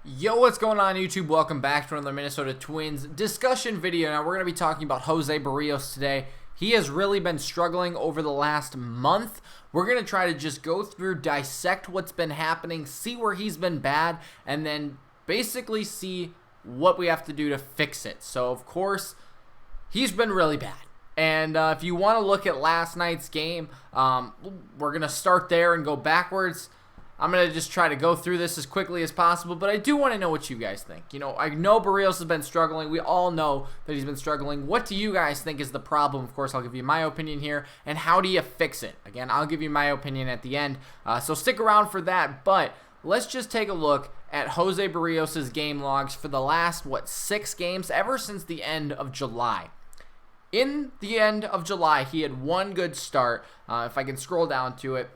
Yo, what's going on YouTube? Welcome back to another Minnesota Twins discussion video. Now, we're going to be talking about Jose Berrios today. He has really been struggling over the last month. We're going to try to just go through, dissect what's been happening, see where he's been bad, and then basically see what we have to do to fix it. So, of course, he's been really bad. And if you want to look at last night's game, we're going to start there and go backwards. I'm going to just try to go through this as quickly as possible, but I do want to know what you guys think. You know, I know Berrios has been struggling. We all know that he's been struggling. What do you guys think is the problem? Of course, I'll give you my opinion here, and how do you fix it? Again, I'll give you my opinion at the end, so stick around for that, but let's just take a look at Jose Berrios' game logs for the last, 6 games, ever since the end of July. In the end of July, he had one good start. If I can scroll down to it,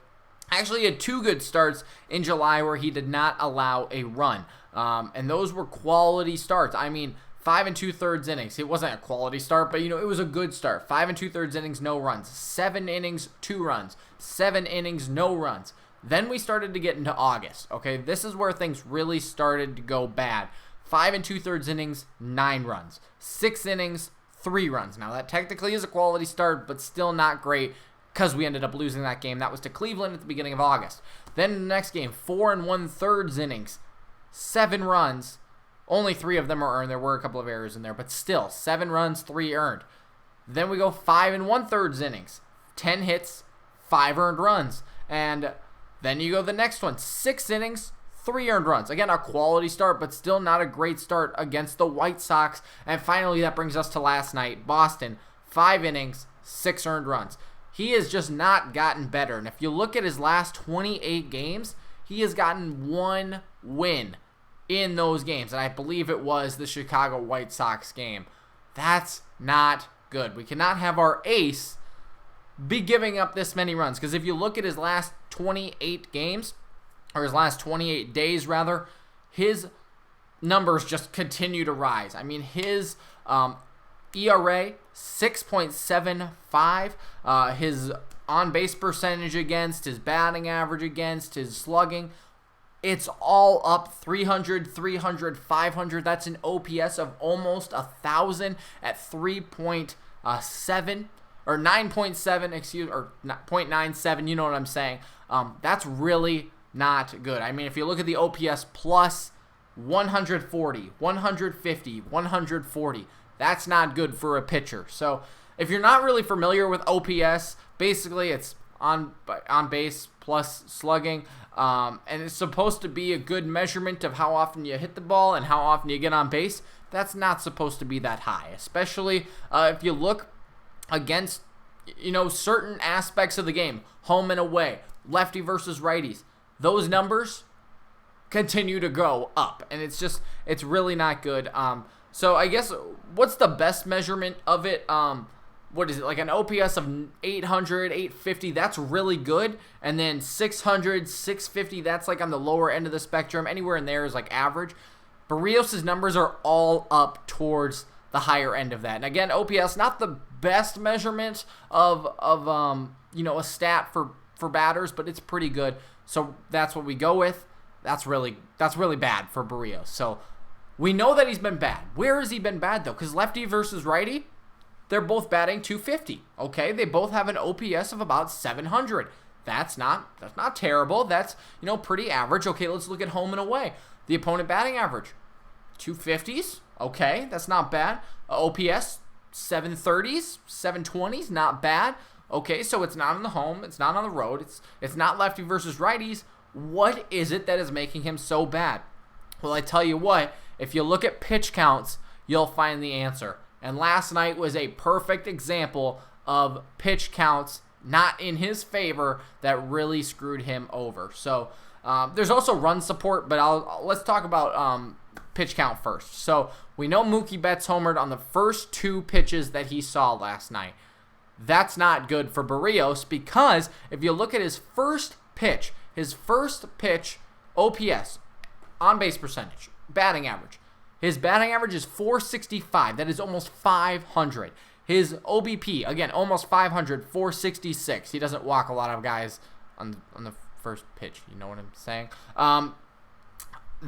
actually, he had 2 good starts in July where he did not allow a run. And those were quality starts. I mean, 5 2/3 innings. It wasn't a quality start, but, it was a good start. 5 2/3 innings, no runs. 7 innings, 2 runs. 7 innings, no runs. Then we started to get into August. Okay, this is where things really started to go bad. 5 2/3 innings, 9 runs. 6 innings, 3 runs. Now, that technically is a quality start, but still not great, because we ended up losing that game. That was to Cleveland at the beginning of August. Then the next game, 4 1/3 innings, 7 runs. Only 3 of them are earned. There were a couple of errors in there, but still, 7 runs, 3 earned. Then we go 5 1/3 innings, 10 hits, 5 earned runs. And then you go the next one, 6 innings, 3 earned runs. Again, a quality start, but still not a great start against the White Sox. And finally, that brings us to last night, Boston, 5 innings, 6 earned runs. He has just not gotten better. And if you look at his last 28 games, he has gotten 1 win in those games. And I believe it was the Chicago White Sox game. That's not good. We cannot have our ace be giving up this many runs. Because if you look at his last 28 games, or his last 28 days rather, his numbers just continue to rise. I mean, his ERA, 6.75. His on-base percentage against, his batting average against, his slugging, it's all up 300, 500. That's an OPS of almost 1,000 at 3.7 or 9.7, or 0.97. You know what I'm saying? That's really not good. I mean, if you look at the OPS plus 140, 150, 140. That's not good for a pitcher. So if you're not really familiar with OPS, basically it's on base plus slugging, and it's supposed to be a good measurement of how often you hit the ball and how often you get on base. That's not supposed to be that high, especially if you look against certain aspects of the game, home and away, lefty versus righties. Those numbers continue to go up, and it's really not good. So I guess, what's the best measurement of it? What is it, like an OPS of 800, 850? That's really good. And then 600, 650, that's like on the lower end of the spectrum. Anywhere in there is like average. Berrios' numbers are all up towards the higher end of that. And again, OPS, not the best measurement of a stat for batters, but it's pretty good. So that's what we go with. That's really bad for Berrios. So we know that he's been bad. Where has he been bad, though? Because lefty versus righty, they're both batting .250. Okay, they both have an OPS of about 700. That's not terrible. That's, pretty average. Okay, let's look at home and away. The opponent batting average, 250s. Okay, that's not bad. OPS, 730s, 720s, not bad. Okay, so it's not on the home. It's not on the road. It's not lefty versus righties. What is it that is making him so bad? Well, I tell you what, if you look at pitch counts, you'll find the answer. And last night was a perfect example of pitch counts not in his favor that really screwed him over. So there's also run support, but let's talk about pitch count first. So we know Mookie Betts homered on the first 2 pitches that he saw last night. That's not good for Berrios, because if you look at his first pitch OPS, on-base percentage, batting average. His batting average is 465. That is almost 500. His OBP, again, almost 500, 466. He doesn't walk a lot of guys on the first pitch. You know what I'm saying?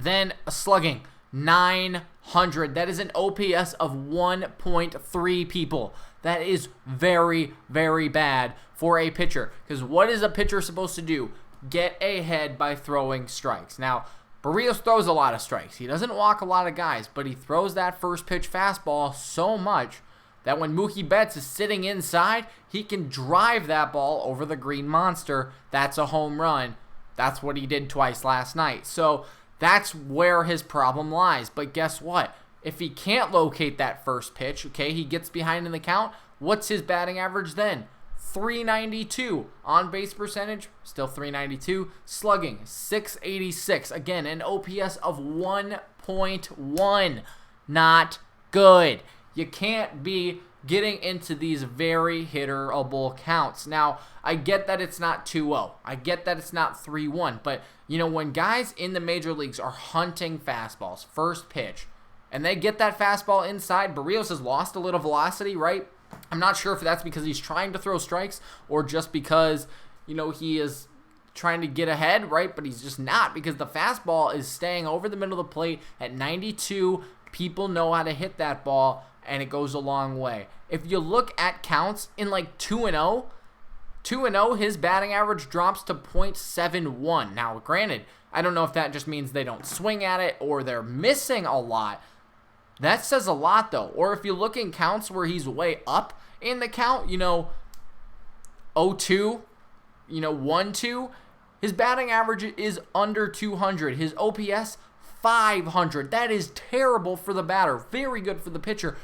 Then a slugging, 900. That is an OPS of 1.3, people. That is very, very bad for a pitcher. Because what is a pitcher supposed to do? Get ahead by throwing strikes. Now, Berrios throws a lot of strikes. He doesn't walk a lot of guys, but he throws that first pitch fastball so much that when Mookie Betts is sitting inside, he can drive that ball over the green monster. That's a home run. That's what he did twice last night. So that's where his problem lies. But guess what? If he can't locate that first pitch, okay, he gets behind in the count, what's his batting average then? 392. On base percentage, still 392. Slugging, 686. Again, an OPS of 1.1. Not good. You can't be getting into these very hitterable counts. Now, I get that it's not 2-0. I get that it's not 3-1. But, you know, when guys in the major leagues are hunting fastballs, first pitch, and they get that fastball inside, Berrios has lost a little velocity, right? I'm not sure if that's because he's trying to throw strikes or just because, you know, he is trying to get ahead, right? But he's just not, because the fastball is staying over the middle of the plate at 92. People know how to hit that ball, and it goes a long way. If you look at counts in like 2-0, his batting average drops to .71. Now, granted, I don't know if that just means they don't swing at it or they're missing a lot. That says a lot, though. Or if you look in counts where he's way up in the count, you know, 0-2, you know, 1-2, his batting average is under 200. His OPS, 500. That is terrible for the batter. Very good for the pitcher.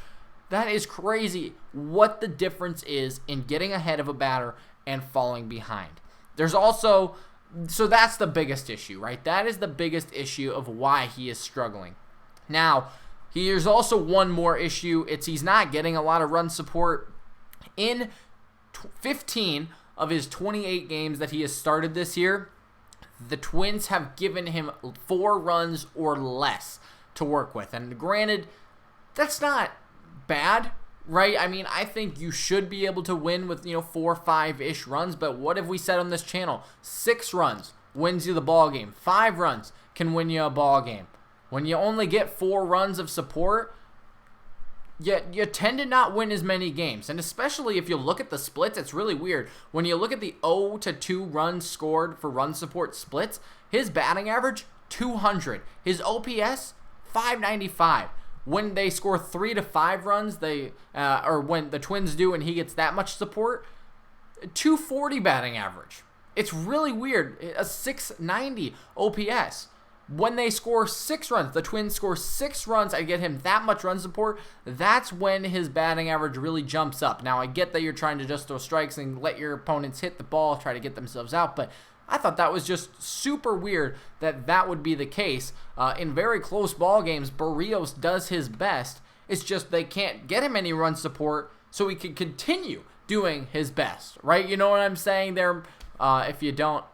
That is crazy what the difference is in getting ahead of a batter and falling behind. There's also, so that's the biggest issue, right? That is the biggest issue of why he is struggling. Now, here's also one more issue. It's he's not getting a lot of run support. In 15 of his 28 games that he has started this year, the Twins have given him 4 runs or less to work with. And granted, that's not bad, right? I mean, I think you should be able to win with, you know, 4 or 5-ish runs. But what have we said on this channel? 6 runs wins you the ball game. 5 runs can win you a ball game. When you only get 4 runs of support, you tend to not win as many games. And especially if you look at the splits, it's really weird. When you look at the 0-2 runs scored for run support splits, his batting average, 200. His OPS, 595. When they score 3 to 5 runs, or when the Twins do and he gets that much support, 240 batting average. It's really weird. A 690 OPS. When they score 6 runs, the Twins score 6 runs, I get him that much run support, that's when his batting average really jumps up. Now, I get that you're trying to just throw strikes and let your opponents hit the ball, try to get themselves out, but I thought that was just super weird that that would be the case. In very close ball games, Berrios does his best. It's just they can't get him any run support, so he can continue doing his best, right? You know what I'm saying there? If you don't,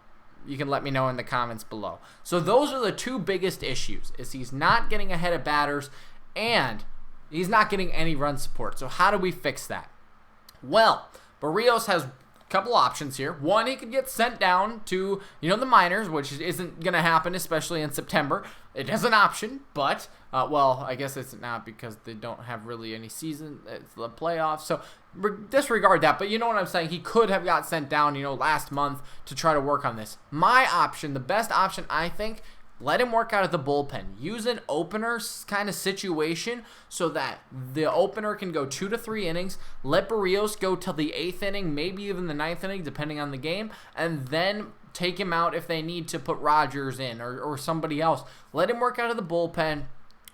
you can let me know in the comments below. So those are the 2 biggest issues, is he's not getting ahead of batters and he's not getting any run support. So how do we fix that? Well, Berrios has a couple options here. One, he could get sent down to, you know, the minors, which isn't going to happen, especially in September. It is an option, but, well, I guess it's not because they don't have really any season. It's the playoffs, so disregard that. But you know what I'm saying? He could have got sent down, you know, last month to try to work on this. My option, the best option, I think, let him work out of the bullpen. Use an opener kind of situation so that the opener can go 2 to 3 innings. Let Berrios go till the 8th inning, maybe even the 9th inning, depending on the game, and then take him out if they need to put Rogers in or somebody else. Let him work out of the bullpen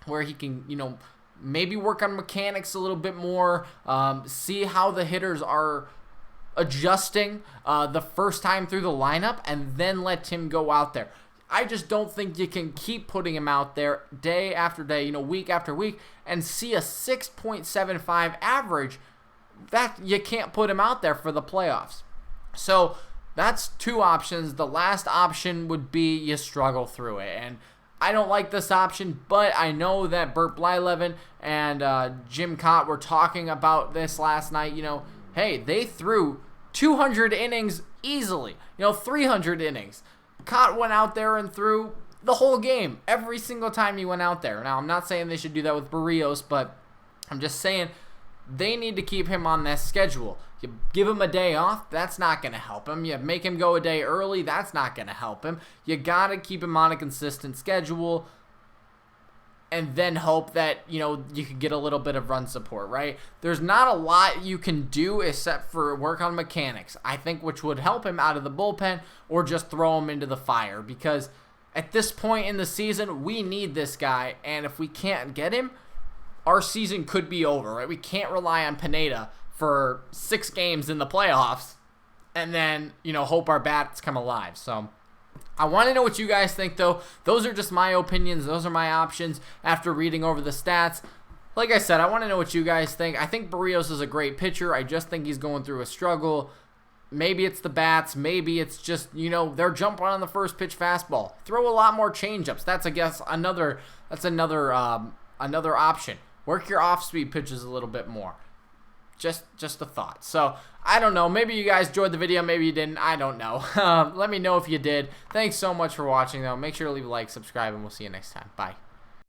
where he can, you know, maybe work on mechanics a little bit more, see how the hitters are adjusting the first time through the lineup, and then let him go out there. I just don't think you can keep putting him out there day after day, you know, week after week, and see a 6.75 average. That you can't put him out there for the playoffs. So that's 2 options. The last option would be you struggle through it. And I don't like this option, but I know that Bert Blyleven and Jim Cott were talking about this last night. You know, hey, they threw 200 innings easily. You know, 300 innings. Cott went out there and threw the whole game, every single time he went out there. Now, I'm not saying they should do that with Berrios, but I'm just saying they need to keep him on that schedule. You give him a day off, that's not going to help him. You make him go a day early, that's not going to help him. You got to keep him on a consistent schedule and then hope that, you can get a little bit of run support, right? There's not a lot you can do except for work on mechanics, I think, which would help him out of the bullpen or just throw him into the fire, because at this point in the season, we need this guy, and if we can't get him, our season could be over, right? We can't rely on Pineda for 6 games in the playoffs and then, hope our bats come alive. So I want to know what you guys think, though. Those are just my opinions. Those are my options after reading over the stats. Like I said, I want to know what you guys think. I think Berrios is a great pitcher. I just think he's going through a struggle. Maybe it's the bats. Maybe it's just, they're jumping on the first pitch fastball. Throw a lot more changeups. That's another option. Work your off-speed pitches a little bit more. Just a thought. So, I don't know. Maybe you guys enjoyed the video. Maybe you didn't. I don't know. Let me know if you did. Thanks so much for watching, though. Make sure to leave a like, subscribe, and we'll see you next time. Bye.